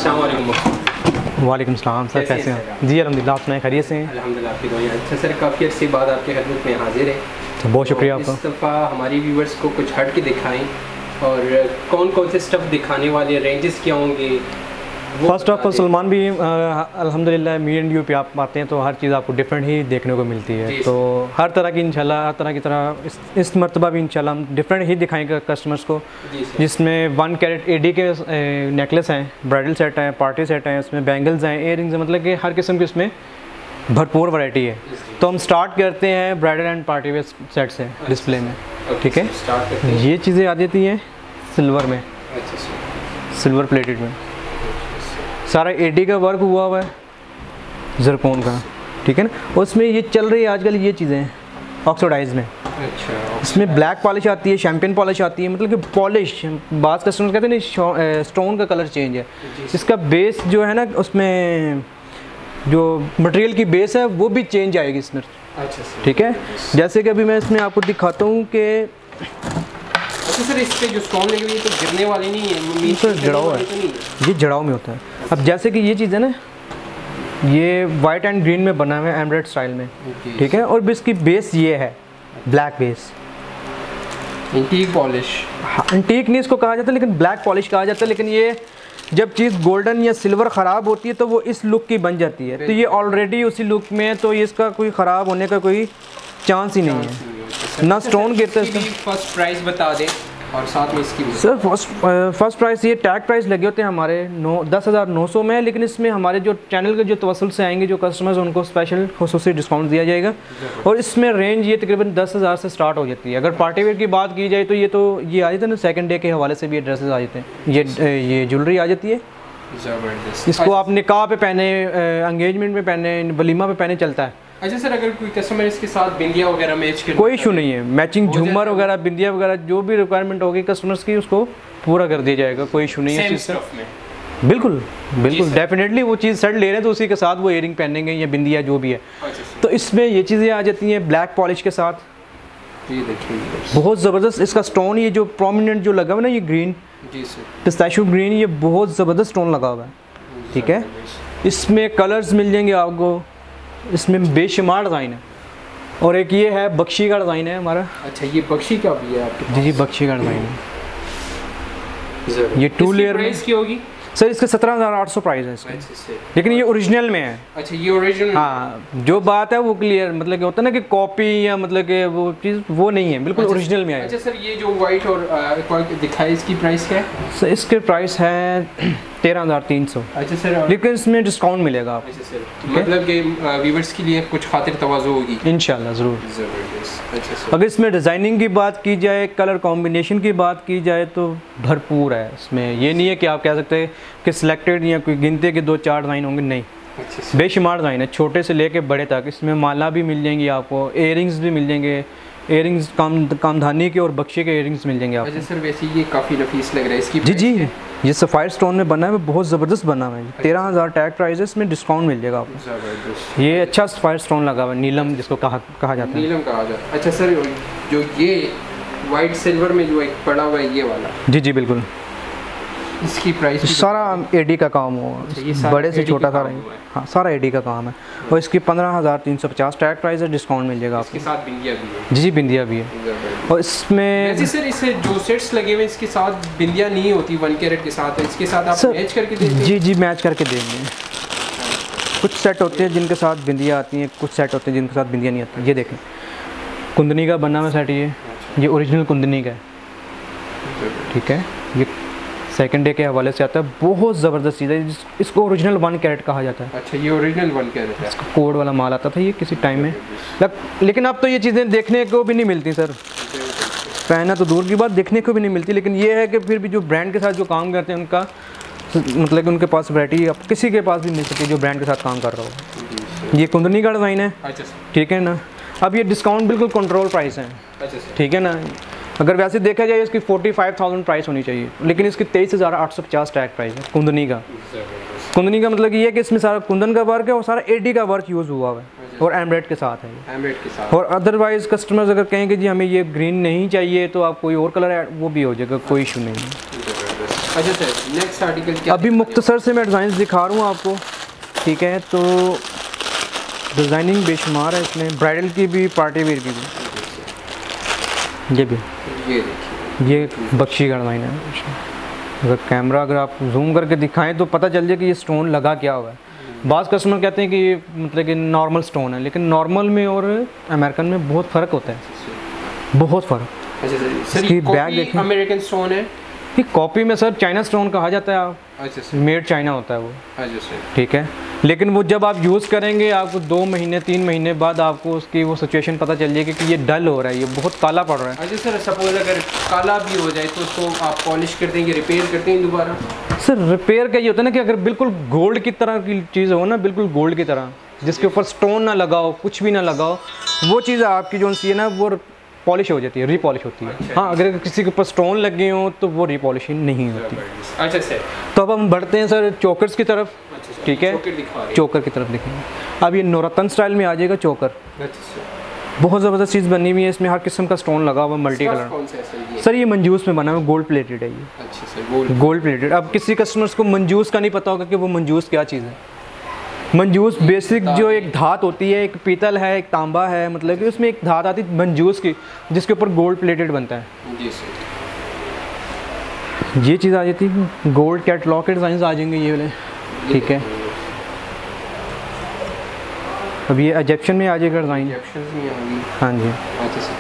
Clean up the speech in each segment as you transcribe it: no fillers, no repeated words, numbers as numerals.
अस्सलाम वालेकुम। वालेकुम सलाम सर, कैसे हैं? जी अल्हम्दुलिल्लाह, आप सुनाएं, खैरियत से हैं? अल्हम्दुलिल्लाह, आपकी दुआएं। अच्छा सर, काफ़ी अर्से बाद आपके खिदमत में हाजिर है, तो बहुत शुक्रिया तो आपका। इस दफ़ा हमारी व्यूवर्स को कुछ हट के दिखाएं और कौन कौन से स्टफ़ दिखाने वाले, रेंजेस क्या होंगे। फर्स्ट ऑफ ऑल सलमान भी अल्हम्दुलिल्लाह मी एंड यू पे आप आते हैं तो हर चीज़ आपको डिफरेंट ही देखने को मिलती है। तो हर तरह की इंशाल्लाह, हर तरह की तरह इस मरतबा भी इंशाल्लाह हम डिफरेंट ही दिखाएंगे कस्टमर्स को, जिसमें 1 कैरेट एडी के नेकलेस हैं, ब्राइडल सेट हैं, पार्टी सेट हैं, उसमें बैंगल्स हैं, इयररिंग्स हैं, मतलब कि हर किस्म की इसमें भरपूर वैरायटी है। तो हम स्टार्ट करते हैं bridal and party wear set से डिस्प्ले में, ठीक है। ये चीज़ें आ जाती हैं सिल्वर में, सिल्वर प्लेटेड में, सारा एडी का वर्क हुआ है जरकोन का, ठीक है ना। उसमें ये चल रही है आजकल ये चीज़ें ऑक्सीडाइज में। अच्छा, इसमें ब्लैक पॉलिश आती है, शैम्पेन पॉलिश आती है, मतलब कि पॉलिश, बात कस्टमर कहते हैं नहीं स्टोन का कलर चेंज है, इसका बेस जो है ना, उसमें जो मटेरियल की बेस है वो भी चेंज आएगी इसमें। अच्छा, ठीक है। जैसे कि अभी मैं इसमें आपको दिखाता हूँ कि अच्छा सर, इस पे जो स्टोन लगी हुई तो गिरने वाली नहीं है, सर जड़ाव है, ये जड़ाव में होता है। अब जैसे कि ये चीज़ है ना, ये वाइट एंड ग्रीन में बना हुआ है एमराल्ड स्टाइल में, ठीक है। और इसकी बेस ये है black base, antique polish. Antique नहीं इसको कहा जाता, लेकिन ब्लैक पॉलिश कहा जाता है। लेकिन ये जब चीज़ गोल्डन या सिल्वर ख़राब होती है तो वो इस लुक की बन जाती है, तो ये ऑलरेडी उसी लुक में है, तो इसका कोई ख़राब होने का कोई चांस ही नहीं है, ना स्टोन गिरते हैं। फर्स्ट प्राइस बता दें और साथ में इसकी सर फर्स्ट प्राइस, ये टैग प्राइस लगे होते हैं हमारे 10,900 में, लेकिन इसमें हमारे जो चैनल के जो तवसल से आएंगे जो कस्टमर्स, उनको स्पेशल खुसूसी डिस्काउंट दिया जाएगा। और इसमें रेंज ये तकरीबन 10,000 से स्टार्ट हो जाती है। अगर पार्टी वेयर की बात की जाए तो ये आ जाते हैं ना, सेकंड डे के हवाले से भी ये ड्रेसेस आ जाते हैं, ये ज्वेलरी आ जाती है। इसको आप निकाह पे पहने, एंगेजमेंट में पहने, वलीमा पे पहने, चलता है। अच्छा सर, अगर कोई कस्टमर इसके साथ बिंदिया वगैरह मैच कर, कोई इशू नहीं है, मैचिंग झूमर वगैरह, बिंदिया वगैरह, जो भी रिक्वायरमेंट होगी कस्टमर्स की उसको पूरा कर दिया जाएगा, कोई इशू नहीं है इस चीज़ में। बिल्कुल बिल्कुल, डेफिनेटली वो चीज़ सेट ले रहे हैं तो उसी के साथ वो इयरिंग पहनेंगे या बिंदिया जो भी है। तो इसमें ये चीज़ें आ जाती हैं ब्लैक पॉलिश के साथ। ये देखिए बहुत ज़बरदस्त इसका स्टोन, ये जो प्रोमिनेंट जो लगा हुआ है ना, ये ग्रीन, जी सर, पिस्ताशियो ग्रीन, ये बहुत ज़बरदस्त स्टोन लगा हुआ है, ठीक है। इसमें कलर्स मिल जाएंगे आपको, इसमें बेशुमार डिज़ाइन है। और एक ये है बख्शी का डिज़ाइन है हमारा। अच्छा, ये बख्शी का भी है आपके पास? जी, बख्शी का डिज़ाइन है। ये 2 लेयर प्राइस की होगी सर, इसके 17,800 प्राइस है इसका। लेकिन ये ओरिजिनल में है। अच्छा, ये ओरिजिनल। हाँ, जो बात है वो क्लियर, मतलब कि होता है ना कि कॉपी या मतलब कि वो चीज़ वो नहीं है, बिल्कुल ओरिजिनल में है। अच्छा सर, ये जो वाइट और दिखाई, इसकी प्राइस क्या है? सर इसके प्राइस है 13,300। अच्छा सर, लेकिन इसमें डिस्काउंट मिलेगा आपको। अच्छा सर, मतलब कि व्यूअर्स के लिए कुछ खातिर तवाज़ु होगी इंशाल्लाह ज़रूर। ज़बरदस्त। अच्छा सर, अगर इसमें डिज़ाइनिंग की बात की जाए, कलर कॉम्बिनेशन की बात की जाए तो भरपूर है इसमें। ये नहीं है कि आप कह सकते हैं कि सिलेक्टेड या कोई गिनते के 2-4 डिज़ाइन होंगे, नहीं, बेशुमार डिज़ाइन है, छोटे से लेके बड़े तक। इसमें माला भी मिल जाएंगी आपको, इयरिंग्स भी मिल जाएंगे, इयरिंग्स कामधानी के और बख्शे के इयरिंग्स मिल जाएंगे आपको। अच्छा सर, वैसे ये काफ़ी नफीस लग रहा है, इसकी जी, ये सफ़ायर स्टोन में बना है, बहुत ज़बरदस्त बना हुआ है। 13,000 टैग प्राइस है, इसमें डिस्काउंट मिल जाएगा आपको। ज़बरदस्त। ये अच्छा सफ़ायर स्टोन लगा हुआ है, नीलम जिसको कहा जाता है। नीलम कहा जाता है। अच्छा सर, जो ये वाइट सिल्वर में जो एक पड़ा हुआ है ये वाला, जी बिल्कुल, इसकी प्राइस सारा एडी का काम हुआ, बड़े से छोटा सारा, हाँ सारा एडी का काम है। और इसकी 15,350 टैग प्राइस है, डिस्काउंट मिल जाएगा आपको। इसके साथ बिंदिया भी है? जी, बिंदिया भी है। और इसमें वैसे सर, इसे जो सेट्स लगे हुए इसके साथ बिंदिया नहीं होती 1 कैरेट के साथ, इसके साथ आप मैच करके देते हैं? जी, मैच करके देंगे। कुछ सेट होते हैं जिनके साथ बिंदिया आती हैं, कुछ सेट होते हैं जिनके साथ बिंदिया नहीं आती। ये देखें, कुंदनी का बना हुआ सेट, ये ओरिजिनल कुंदनी का है, ठीक है। ये सेकंड डे के हवाले से आता है, बहुत ज़बरदस्त चीज़ है, इसको ओरिजिनल 1 कैरेट कहा जाता है। अच्छा, ये ओरिजिनल 1 कैरेट है। इसका कोड वाला माल आता था ये किसी टाइम में, लेकिन अब तो ये चीज़ें देखने को भी नहीं मिलती सर, पहना तो दूर की बात, देखने को भी नहीं मिलती। लेकिन ये है कि फिर भी जो ब्रांड के साथ जो काम करते हैं उनका, मतलब कि उनके पास वैरायटी अब किसी के पास भी मिल सकती है जो ब्रांड के साथ काम कर रहा हो। ये कुंदनी का डिज़ाइन है, ठीक है ना। अब ये डिस्काउंट बिल्कुल कंट्रोल प्राइस है, ठीक है ना। अगर वैसे देखा जाए इसकी 45,000 प्राइस होनी चाहिए, लेकिन इसकी 23,850 टैग प्राइस है कुंदनी का। कुंदनी का मतलब ये है कि इसमें सारा कुंदन का वर्क है और सारा एडी का वर्क यूज़ हुआ है और एम्ब्रॉयड के साथ है, एम्ब्रॉयड के साथ। और अदरवाइज़ कस्टमर्स अगर कहें कि जी हमें ये ग्रीन नहीं चाहिए तो आप कोई और कलर वो भी हो जाएगा, कोई इशू नहीं है। अच्छा सर, नेक्स्ट आर्टिकल क्या? अभी मुख्तसर से मैं डिज़ाइन दिखा रहा हूँ आपको, ठीक है। तो डिज़ाइनिंग बेशुमार है इसमें, ब्राइडल की भी, पार्टी वेयर की भी। ये भी, ये देखिए, ये बख्शी का डिज़ाइन है। अगर कैमरा अगर आप जूम करके दिखाएं तो पता चल जाए कि ये स्टोन लगा क्या हुआ है। बाज़ कस्टमर कहते हैं कि ये मतलब कि नॉर्मल स्टोन है, लेकिन नॉर्मल में और अमेरिकन में बहुत फ़र्क होता है, बहुत फ़र्क। अच्छा सर, इसकी बैग देखें, अमेरिकन स्टोन है। ये कॉपी में सर चाइना स्टोन कहा जाता है आप। अच्छा सर, मेड चाइना होता है वो। अच्छा सर, ठीक है। लेकिन वो जब आप यूज़ करेंगे आपको 2 महीने 3 महीने बाद आपको उसकी वो सिचुएशन पता चल जाएगी कि ये डल हो रहा है, ये बहुत काला पड़ रहा है। अच्छा सर, सपोज अगर काला भी हो जाए तो उसको आप पॉलिश कर देंगे, रिपेयर कर देंगे दोबारा? सर रिपेयर का ये होता है ना कि अगर बिल्कुल गोल्ड की तरह की चीज़ हो ना, बिल्कुल गोल्ड की तरह, जिसके ऊपर स्टोन ना लगाओ, कुछ भी ना लगाओ, वो चीज़ आपकी जो सी है ना वो पॉलिश हो जाती है, रीपॉलिश होती है। अच्छा, हाँ, अगर किसी के ऊपर स्टोन लगे हों तो वो रीपॉलिशिंग नहीं होती। अच्छा सर, तो अब हम बढ़ते हैं सर चोकर्स की तरफ। अच्छा ठीक है, चोकर की तरफ देखेंगे। अब ये नवरत्न स्टाइल में आ जाएगा चोकर। अच्छा सर, बहुत ज़बरदस्त चीज़ बनी हुई है, इसमें हर किस्म का स्टोन लगा हुआ, मल्टी कलर। कौन सा है सर? सर ये मंजूस में बना हुआ, गोल्ड प्लेटेड है ये। अच्छा सर, गोल्ड प्लेटेड। अब किसी कस्टमर्स को मंजूस का नहीं पता होगा कि वो मंजूस क्या चीज़ है। मंजूस बेसिक जो एक धात होती है, एक पीतल है, एक तांबा है, मतलब कि उसमें एक धात आती है मंजूस की, जिसके ऊपर गोल्ड प्लेटेड बनता है। जी सर, ये चीज़ आ जाती है। गोल्ड कैटलॉग के डिज़ाइन आ जाएंगे ये वाले। ठीक है। अब ये इजिप्शियन में आ जाएगा डिज़ाइन। हाँ जी। अच्छा सर,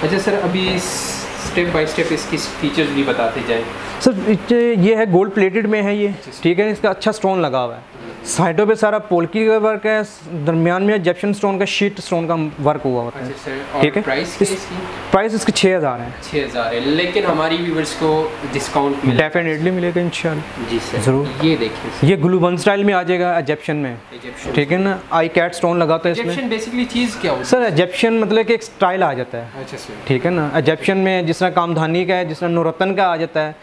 अच्छा सर, अभी स्टेप बाय स्टेप इसकी फीचर्स भी बताते जाएं। सर ये है गोल्ड प्लेटेड में है ये। ठीक है, इसका अच्छा स्टोन लगा हुआ है, साइडों पे सारा पोल्की का वर्क है, दरमियान में इजिप्शियन स्टोन का, शीट स्टोन का वर्क हुआ होता है। ठीक है। प्राइस इसकी 6000 है। 6000 है, लेकिन हमारी व्यूअर्स को डिस्काउंट मिलेगा? डेफिनेटली मिलेगा इंशाल्लाह। जी सर, ज़रूर। ये देखिए, ये ग्लू वन स्टाइल में आ जाएगा इजिप्शियन में। ठीक है ना, आई कैट स्टोन लगाता है इसमें। इजिप्शियन बेसिकली चीज़ क्या होती है सर? इजिप्शियन मतलब कि एक स्टाइल आ जाता है। अच्छा सर, ठीक है ना। इजिप्शियन में जिस तरह कामधानी का है, जिस तरह नवरत्न का आ जाता है,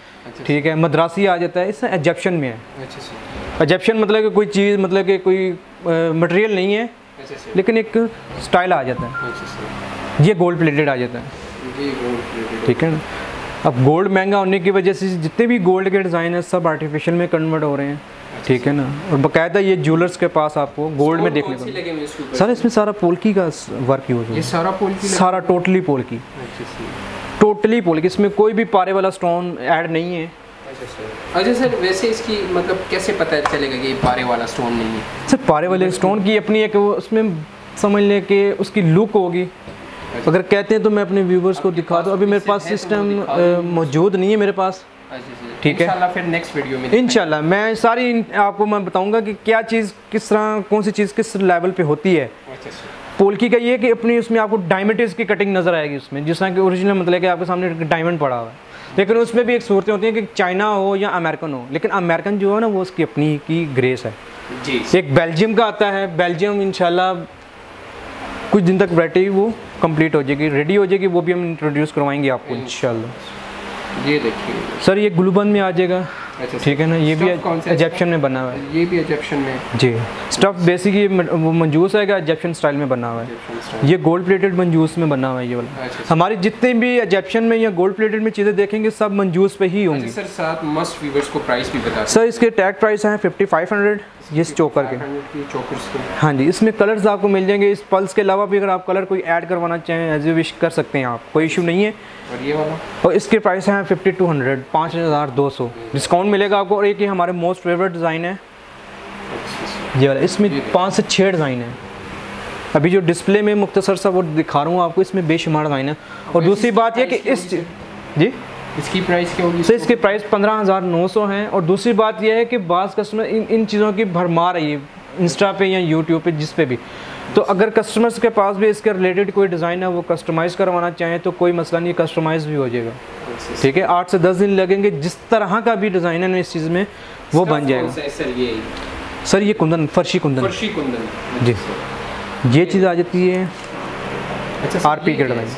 ठीक है, मद्रासी आ जाता है, इसमें इजिप्शियन में है। अच्छा सर, इजिप्शियन मतलब कि कोई चीज़, मतलब कि कोई मटेरियल नहीं है, अच्छा सर, लेकिन एक स्टाइल आ जाता है। अच्छा सर, ये गोल्ड प्लेटेड आ जाता है। ये गोल्ड प्लेटेड। ठीक है ना। अब गोल्ड महंगा होने की वजह से जितने भी गोल्ड के डिज़ाइन है सब आर्टिफिशियल में कन्वर्ट हो रहे हैं। ठीक है ना। और बाकायदा ये ज्वेलर्स के पास आपको गोल्ड में देखने को सर, इसमें सारा पोल्की का वर्क यूज है। ये सारा पोल्की, सारा टोटली पोल्की, टोटली पोल्की, इसमें कोई भी पारे वाला स्टोन ऐड नहीं है। अच्छा सर, वैसे इसकी मतलब कैसे पता चलेगा कि ये पारे वाला स्टोन नहीं है? सर पारे वाले स्टोन की अपनी एक उसमें समझ लें कि उसकी लुक होगी। अगर कहते हैं तो मैं अपने व्यूवर्स को दिखा दूँ। अभी मेरे पास सिस्टम मौजूद नहीं है मेरे पास। ठीक है, इंशाल्लाह फिर नेक्स्ट वीडियो में इंशाल्लाह मैं सारी आपको मैं बताऊंगा कि क्या चीज़ किस तरह, कौन सी चीज़ किस लेवल पे होती है। पोल्की का ये कि अपनी उसमें आपको डायमंड की कटिंग नज़र आएगी उसमें, जिस तरह की ओरिजिनल मतलब कि आपके सामने डायमंड पड़ा हुआ है। लेकिन उसमें भी एक सूरतें होती हैं कि चाइना हो या अमेरिकन हो, लेकिन अमेरिकन जो है ना वो उसकी अपनी की ग्रेस है जी। एक बेल्जियम का आता है, बेल्जियम इंशाल्लाह कुछ दिन तक वैरायटी वो कंप्लीट हो जाएगी, रेडी हो जाएगी, वो भी हम इंट्रोड्यूस करवाएंगे आपको इंशाल्लाह। ये देखिए सर, ये ग्लूबन में आ जाएगा। अच्छा, ठीक है ना। ये भी इजिप्शियन में बना हुआ है। ये भी इजिप्शियन में जी। स्टफ बेसिकली वो मंजूस है, इजिप्शियन स्टाइल में बना हुआ है। ये गोल्ड प्लेटेड मंजूस में बना हुआ है ये वाला। हमारी जितने भी इजिप्शियन में या गोल्ड प्लेटेड में चीज़ें देखेंगे सब मंजूस पे ही होंगी। सर साथ मस्ट व्यूअर्स को प्राइस भी बता सर। इसके टैग प्राइस हैं 5500 ये चोकर के। चोकर्स के हाँ जी। इसमें कलर्स आपको मिल जाएंगे। इस पल्स के अलावा भी अगर आप कलर कोई ऐड करवाना चाहें एज यू विश कर सकते हैं आप, कोई इशू नहीं है। और ये वाला, और इसके प्राइस हैं 5200, 5200 डिस्काउंट मिलेगा आपको। और एक ये हमारे मोस्ट फेवरेट डिज़ाइन है ये वाला, इसमें 5 से 6 डिज़ाइन है। अभी जो डिस्प्ले में मुख्तसर सा वो दिखा रहा हूँ आपको, इसमें बेशुमार डिज़ाइन है। और दूसरी बात यह कि इस जी इसकी प्राइस क्या होगी? सर इसके प्राइस 15900 हैं। और दूसरी बात यह है कि बाज़ कस्टमर इन चीज़ों की भरमार है, ये इंस्टा पे या यूट्यूब पे जिस पे भी, तो अगर कस्टमर्स के पास भी इसके रिलेटेड कोई डिज़ाइन है वो कस्टमाइज़ करवाना चाहें तो कोई मसला नहीं, कस्टमाइज़ भी हो जाएगा। ठीक है। 8 से 10 दिन लगेंगे, जिस तरह का भी डिज़ाइन है ना इस चीज़ में वो बन जाएगा। सर ये कुंदन, फर्शी कुंदन जी। ये चीज़ आ जाती है आरपी के डिज़ाइन,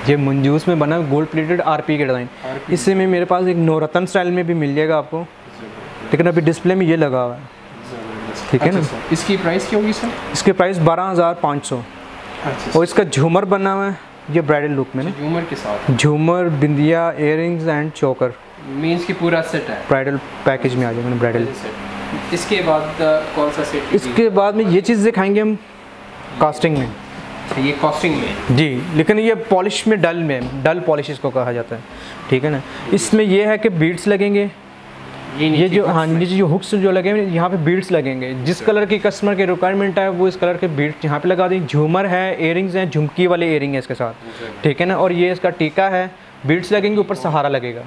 ये मंजूस में बना गोल्ड प्लेटेड आरपी के डिज़ाइन। इससे में मेरे पास एक नवरत्न स्टाइल में भी मिल जाएगा आपको, लेकिन अभी डिस्प्ले में ये लगा हुआ है। ठीक है ना। इसकी प्राइस क्या होगी सर? इसके प्राइस 12500। और इसका झूमर बना हुआ है ये ब्राइडल लुक में ना, झूमर के साथ, झूमर, बिंदिया, इयररिंग्स एंड चोकर। मीन्स की पूरा सेट है, ब्राइडल पैकेज में आ जाएगा ब्राइडल। इसके बाद कौन सा सेट? इसके बाद में ये चीज़ दिखाएंगे हम कास्टिंग में। ये कॉस्टिंग में जी, लेकिन ये पॉलिश में डल पॉलिश इसको कहा जाता है, ठीक है ना। इसमें ये है कि बीड्स लगेंगे, ये जो हाँ नीचे जो हुक्स जो लगे हैं यहाँ पे बीड्स लगेंगे। जिस कलर की कस्टमर की रिक्वायरमेंट है वो इस कलर के बीड्स यहाँ पे लगा दें। झूमर है, इयरिंग्स हैं, झुमकी वाले इयरिंग है इसके साथ, ठीक है ना। और ये इसका टीका है, बीड्स लगेंगे, ऊपर सहारा लगेगा।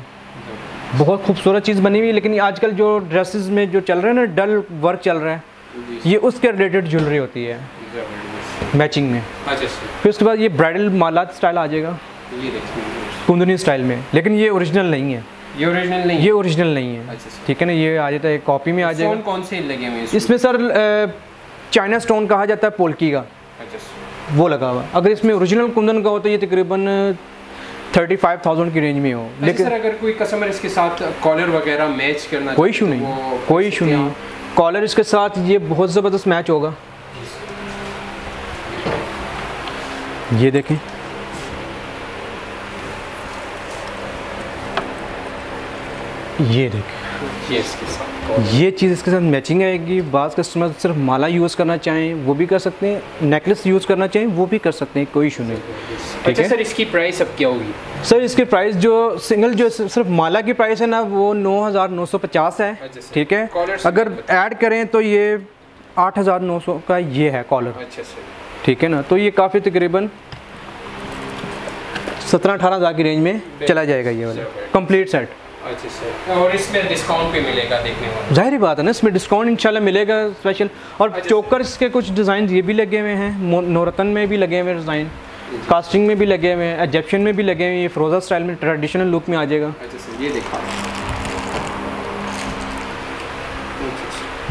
बहुत खूबसूरत चीज़ बनी हुई है। लेकिन आजकल जो ड्रेसेस में जो चल रहा है ना डल वर्क चल रहा है, ये उसके रिलेटेड ज्वेलरी होती है मैचिंग में। फिर उसके बाद ये ब्राइडल माला स्टाइल आ जाएगा कुंदनी स्टाइल में, लेकिन ये ओरिजिनल नहीं है। ये ओरिजिनल नहीं, ये ओरिजिनल नहीं है, ठीक है ना। ये आ जाता है कॉपी में आ जाएगा। कौन से लगे हुए इसमें सर चाइना स्टोन कहा जाता है पोल्की का, वो लगा हुआ। अगर इसमें ओरिजिनल कुंदन का हो तो ये तकरीबन 35,000 की रेंज में हो। लेकिन सर अगर कोई कस्टमर इसके साथ कॉलर वगैरह मैच करना, कोई इशू नहीं, कोई इशू नहीं। कॉलर इसके साथ ये बहुत ज़बरदस्त मैच होगा। ये देखें, ये देखें, ये चीज़ इसके साथ मैचिंग आएगी। बाज़ कस्टमर सिर्फ माला यूज़ करना चाहें वो भी कर सकते हैं, नेकलेस यूज़ करना चाहें वो भी कर सकते हैं, कोई इशू नहीं। अच्छा सर इसकी प्राइस अब क्या होगी? सर इसकी प्राइस जो सिंगल जो सिर्फ माला की प्राइस है ना वो 9,950 है, ठीक है। अगर ऐड करें तो ये 8,900 का ये है कॉलर, अच्छा सर, ठीक है ना। तो ये काफ़ी तकरीबन 17-18 हज़ार की रेंज में चला जाएगा ये वाला कंप्लीट सेट। अच्छा सर, और इसमें डिस्काउंट भी मिलेगा देखने में? जाहिर बात है ना, इसमें डिस्काउंट इंशाल्लाह मिलेगा स्पेशल। और चोकर्स के कुछ डिज़ाइन ये भी लगे हुए हैं, नौरतन में भी लगे हुए हैं डिज़ाइन, कास्टिंग में भी लगे हुए हैं, इजिप्शियन में भी लगे हुए हैं। ये फ्रोजा स्टाइल में ट्रेडिशनल लुक में आ जाएगा। अच्छा सर, ये देखा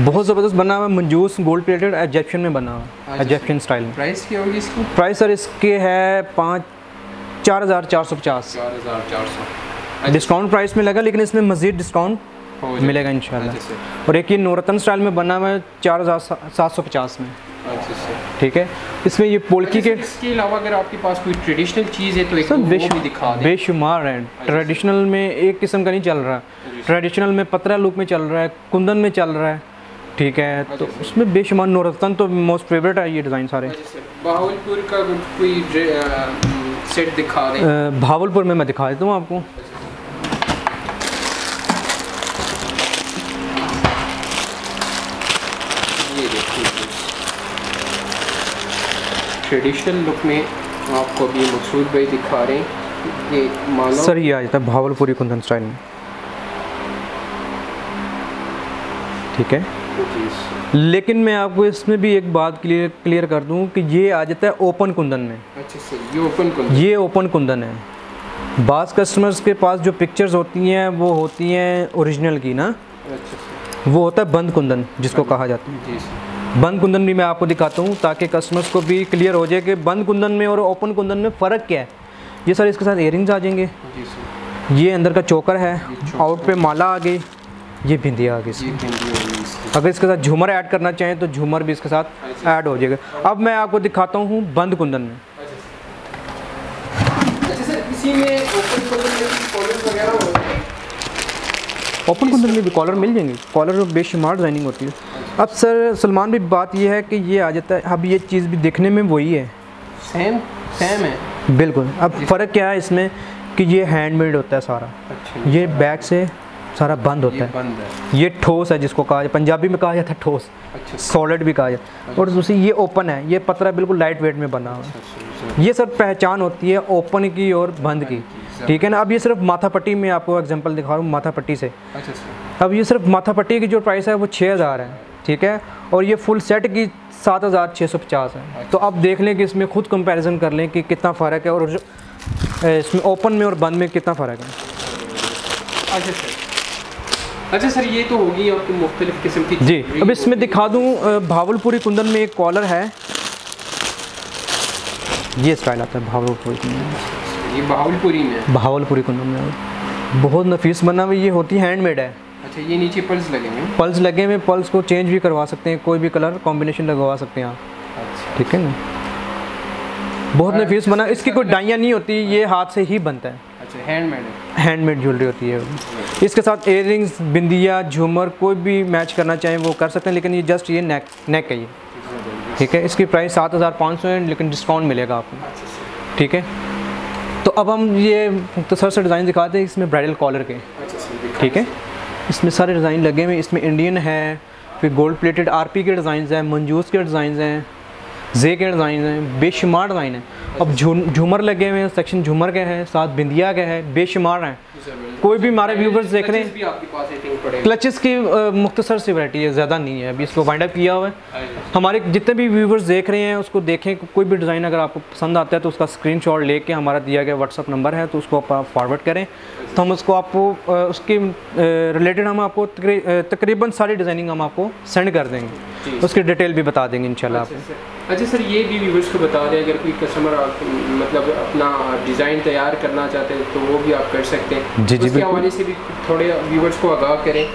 बहुत ज़बरदस्त बना हुआ है, मंजूस गोल्ड प्लेटेड इजिप्शियन में बना हुआ है, इजिप्शियन स्टाइल में। प्राइस क्या होगी इसकी? प्राइस सर इसके है 4,450। 4,400 डिस्काउंट प्राइस में लगा, लेकिन इसमें मज़ीद डिस्काउंट मिलेगा इंशाल्लाह। और एक ये नौरतन स्टाइल में बना हुआ है 4,750 में, ठीक है। इसमें ये पोल्की के इसके अलावा अगर आपके पास कोई ट्रेडिशनल चीज़ है तो एक वो भी दिखा दें। बेशुमार है। ट्रेडिशनल में एक किस्म का नहीं चल रहा, ट्रेडिशनल में पतरा लुक में चल रहा है, कुंदन में चल रहा है, ठीक है। तो उसमें बेशुमार नौरतन तो मोस्ट फेवरेट है ये डिज़ाइन सारे। भावलपुर का कोई सेट दिखा दें। भावलपुर में मैं दिखा देता हूँ आपको। ये देखिए ट्रेडिशनल लुक में आपको भी मकसूद भाई दिखा रहे हैं। ये मानो सर ये आ जाता है भावलपुरी कुंदन स्टाइल में, ठीक है। लेकिन मैं आपको इसमें भी एक बात क्लियर कर दूं कि ये आ जाता है ओपन कुंदन में। अच्छा सर, ये ओपन कुंदन, ये ओपन कुंदन है। बाज़ कस्टमर्स के पास जो पिक्चर्स होती हैं वो होती हैं ओरिजिनल की ना। अच्छा सर, वो होता है बंद कुंदन जिसको कहा जाता है। जी सर, बंद कुंदन भी मैं आपको दिखाता हूँ ताकि कस्टमर्स को भी क्लियर हो जाए कि बंद कुंदन में और ओपन कुंदन में फ़र्क क्या है। ये सर इसके साथ इयरिंग्स आ जाएंगे, जी सर। ये अंदर का चोकर है, आउट पे माला आ गई, ये बिंदिया आ गई। अगर इसके साथ झूमर ऐड करना चाहें तो झूमर भी इसके साथ ऐड हो जाएगा। अब मैं आपको दिखाता हूँ बंद कुंदन में। अच्छा सर, इसी में ओपन कुंदन में भी कॉलर वगैरह होते हैं? ओपन कुंदन में भी कॉलर मिल जाएंगे, कॉलर बेशुमार डिज़ाइनिंग होती है। अब सर सलमान भी बात ये है कि ये आ जाता है, अब ये चीज़ भी देखने में वही है, सेम है बिल्कुल। अब फ़र्क क्या है इसमें कि ये हैंडमेड होता है सारा। अच्छा, ये बैक से सारा बंद होता है, बंद है। ये ठोस है जिसको कहा जाए, पंजाबी में कहा जाता है ठोस, अच्छा, सॉलिड भी कहा जाता है। और दूसरी ये ओपन है, ये पतरा बिल्कुल लाइट वेट में बना हुआ है। ये सर पहचान होती है ओपन की और बंद की, ठीक है ना। अब ये सिर्फ माथा पट्टी में आपको एग्जांपल दिखा रहा हूँ, माथा पट्टी से। अच्छा सर, अब ये सिर्फ माथा पट्टी की जो प्राइस है वो 6,000 है, ठीक है। और ये फुल सेट की 7,650 है। तो अब देख लें कि इसमें खुद कंपैरिजन कर लें कि कितना फ़र्क है और इसमें ओपन में और बंद में कितना फ़र्क है। अच्छा सर, अच्छा सर, ये तो होगी आपकी मुख्तलिफ किस्म की जी। अब इसमें दिखा दूँ भावलपुरी कुंदन में एक कॉलर है, ये स्टाइल आता है भावलपुरी कुंदन। ये भावलपुरी में, भावलपुरी कुंदन में बहुत नफीस बना हुआ, ये होती है हैंडमेड है। अच्छा, ये नीचे पल्स लगे हुए हैं? पल्स लगे हुए, पल्स को चेंज भी करवा सकते हैं, कोई भी कलर कॉम्बिनेशन लगवा सकते हैं आप। अच्छा, ठीक है ना, बहुत नफीस बना। इसकी कोई डाइयाँ नहीं होती, ये हाथ से ही बनता है। अच्छा, हैंडमेड है, हैंडमेड ज्वेलरी होती है। इसके साथ इयर रिंग्स, बिंदिया, झूमर कोई भी मैच करना चाहें वो कर सकते हैं, लेकिन ये जस्ट ये नेक है ये, ठीक है। इसकी प्राइस 7500 है, लेकिन डिस्काउंट मिलेगा आपको, ठीक है। तो अब हम ये मुख्तसर से डिज़ाइन दिखाते हैं इसमें ब्राइडल कॉलर के, ठीक है। इसमें सारे डिज़ाइन लगे हुए, इसमें इंडियन है, फिर गोल्ड प्लेटेड आरपी के डिज़ाइन हैं, मंजूस के डिज़ाइन हैं, जे के डिज़ाइन हैं, बेशुमार डिज़ाइन है। अब झूमर लगे हुए हैं, सेक्शन झूमर के हैं, साथ बिंदिया के हैं, बेशुमार हैं। कोई भी हमारे व्यूवर्स देख रहे हैं, क्लचेस की मुख्तसर सी वैरायटी है, ज़्यादा नहीं है, अभी इसको वाइंड अप किया हुआ है। हमारे जितने भी व्यूवर्स देख रहे हैं उसको देखें, कोई भी डिज़ाइन अगर आपको पसंद आता है तो उसका स्क्रीनशॉट लेके हमारा दिया गया व्हाट्सअप नंबर है तो उसको आप फॉरवर्ड करें, तो हम उसको आपको उसके रिलेटेड हम आपको तकरीबन सारी डिज़ाइनिंग हम आपको सेंड कर देंगे, उसकी डिटेल भी बता देंगे इंशाल्लाह आपको। अच्छा सर, ये भी व्यूवर्स को बता दें, अगर कोई कस्टमर मतलब अपना डिज़ाइन तैयार करना चाहते हैं तो वो भी आप कर सकते हैं। जी जी, उसके हवाले से भी थोड़े व्यूवर्स को आगाह करें,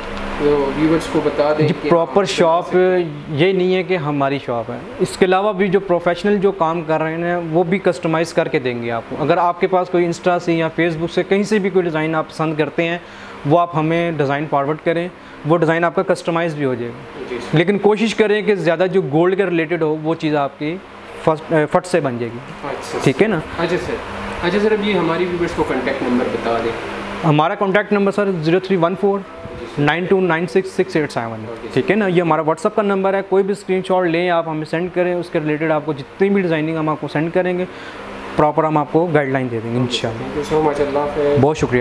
तो व्यूवर्स को बता दें जी प्रॉपर शॉप ये नहीं है कि हमारी शॉप है, इसके अलावा भी जो प्रोफेशनल जो काम कर रहे हैं वो भी कस्टमाइज़ करके देंगे आपको। अगर आपके पास कोई इंस्टा से या फेसबुक से कहीं से भी कोई डिज़ाइन आप पसंद करते हैं वो आप हमें डिज़ाइन फॉरवर्ड करें, वो डिज़ाइन आपका कस्टमाइज़ भी हो जाएगा। लेकिन कोशिश करें कि ज़्यादा जो गोल्ड के रिलेटेड हो वो चीज़ आपकी फट से बन जाएगी, ठीक है ना। अच्छा सर, अब ये हमारी व्यूवर्स को कॉन्टैक्ट नंबर बता दें। हमारा कॉन्टैक्ट नंबर सर 0314 9296 ठीक है ना। ये हमारा व्हाट्सअप का नंबर है, कोई भी स्क्रीनशॉट लें आप हमें सेंड करें, उसके रिलेटेड आपको जितनी भी डिज़ाइनिंग हम आपको सेंड करेंगे प्रॉपर हम आपको गाइडलाइन दे देंगे इंशाल्लाह। थैंक यू सो मच, अल्लाह हाफ़िज़। बहुत शुक्रिया।